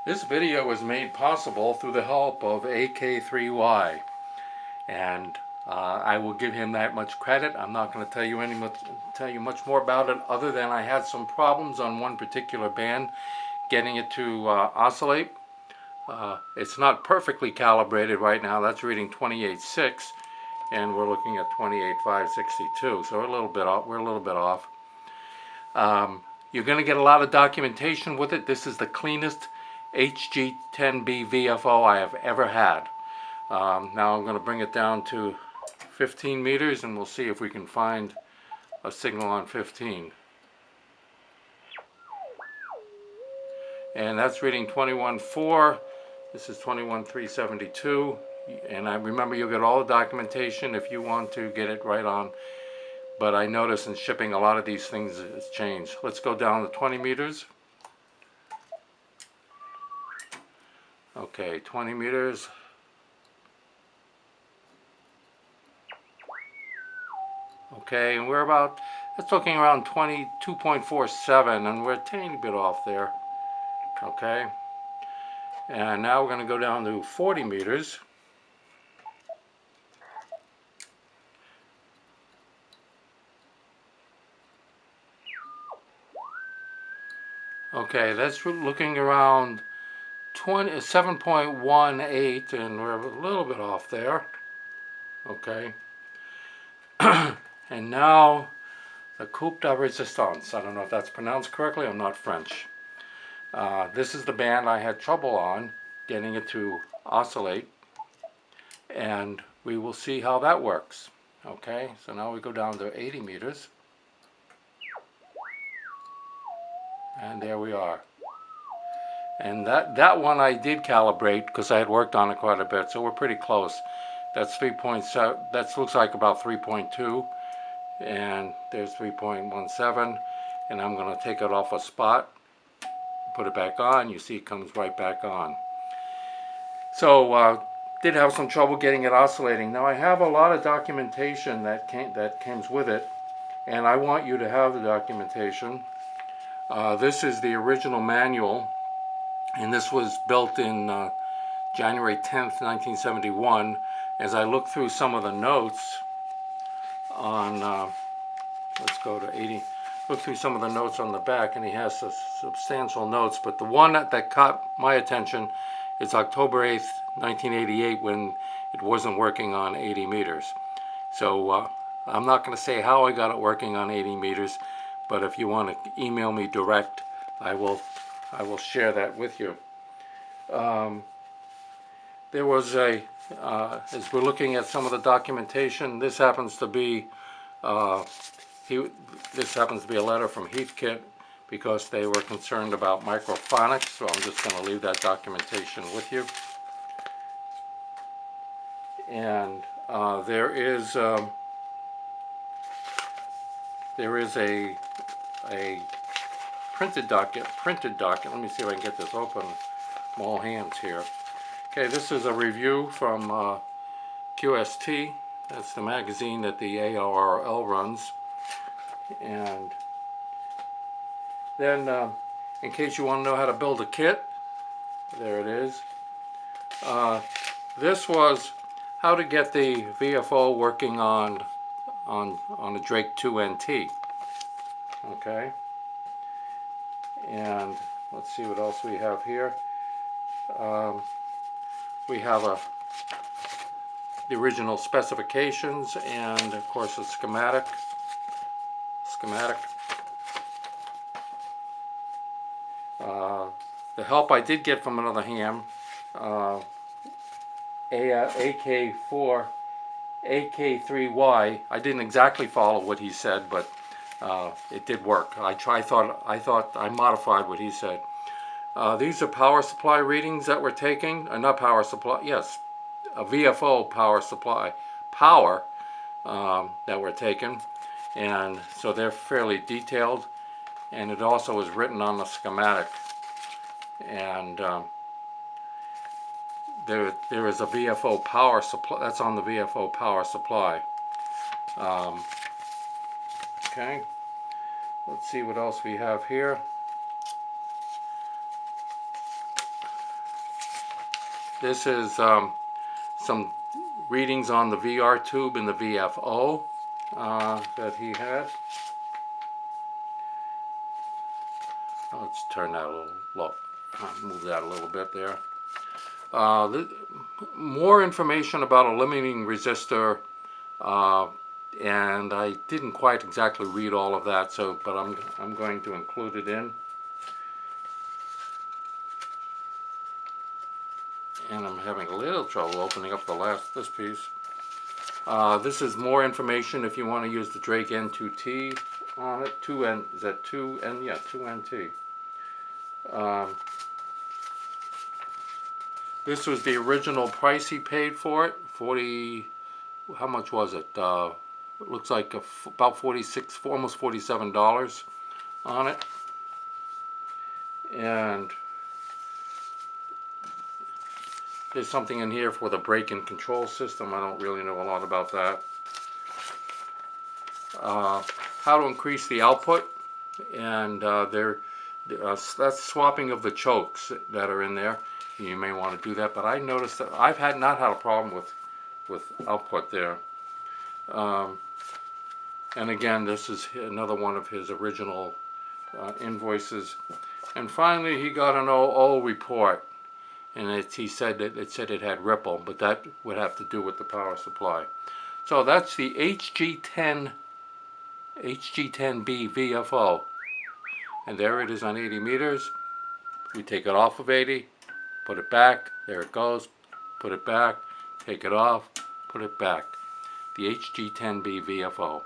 This video was made possible through the help of AK3Y, and I will give him that much credit. I'm not going to tell you much more about it, other than I had some problems on one particular band getting it to oscillate. It's not perfectly calibrated right now. That's reading 28.6, and we're looking at 28.562. So we're a little bit off. You're going to get a lot of documentation with it. This is the cleanest HG10B VFO I have ever had. Now I'm going to bring it down to 15 meters, and we'll see if we can find a signal on 15. And that's reading 21.4. This is 21.372. And I remember you'll get all the documentation if you want to get it right on. But I notice in shipping a lot of these things has changed. Let's go down to 20 meters. Okay, 20 meters. Okay, and we're about, that's looking around 22.47, and we're a tiny bit off there. Okay, and now we're going to go down to 40 meters. Okay, that's looking around 7.18, and we're a little bit off there. Okay, and now the coupe de resistance. I don't know if that's pronounced correctly. I'm not French. This is the band I had trouble on getting it to oscillate, and we will see how that works. Okay, so now we go down to 80 meters, and there we are. And that one I did calibrate because I had worked on it quite a bit, so we're pretty close. That's 3.7. That looks like about 3.2, and there's 3.17. And I'm going to take it off a spot, put it back on. You see it comes right back on. So did have some trouble getting it oscillating. Now I have a lot of documentation that comes with it, and I want you to have the documentation. This is the original manual, and this was built in January 10th, 1971. As I look through some of the notes on, let's go to 80, look through some of the notes on the back, and he has substantial notes, but the one that caught my attention is October 8th, 1988, when it wasn't working on 80 meters. So I'm not going to say how I got it working on 80 meters, but if you want to email me direct, I will share that with you. There was as we're looking at some of the documentation, this happens to be this happens to be a letter from Heathkit because they were concerned about microphonics, so I'm just going to leave that documentation with you. And there is a printed document. Let me see if I can get this open. I'm all hands here. Okay, this is a review from QST. That's the magazine that the ARRL runs. And then, in case you want to know how to build a kit, there it is. This was how to get the VFO working on a Drake 2 NT. Okay, and let's see what else we have here. We have the original specifications, and of course a schematic. The help I did get from another ham, AK3Y. I didn't exactly follow what he said, but it did work. I thought I modified what he said. These are power supply readings that we're taking. Not power supply. Yes, a VFO power supply that we're taking, and so they're fairly detailed. And it also is written on the schematic. And there is a VFO power supply. That's on the VFO power supply. Okay, let's see what else we have here. This is some readings on the VR tube and the VFO that he had. Let's turn that a little low, move that a little bit there. More information about a limiting resistor, and I didn't quite exactly read all of that, so but I'm going to include it in. And I'm having a little trouble opening up this piece. This is more information if you want to use the Drake N2T on it. 2N, is that 2N? Yeah, 2NT. This was the original price he paid for it. 40, how much was it? It looks like about 46, almost $47 on it. And there's something in here for the brake and control system. I don't really know a lot about that. How to increase the output, and that's swapping of the chokes that are in there. You may want to do that, but I noticed that I've not had a problem with output there. And again, this is another one of his original invoices. And finally, he got an OO report, and he said that it had ripple, but that would have to do with the power supply. So that's the HG10B VFO, and there it is on 80 meters. We take it off of 80, put it back, there it goes, put it back, take it off, put it back. The HG10B VFO.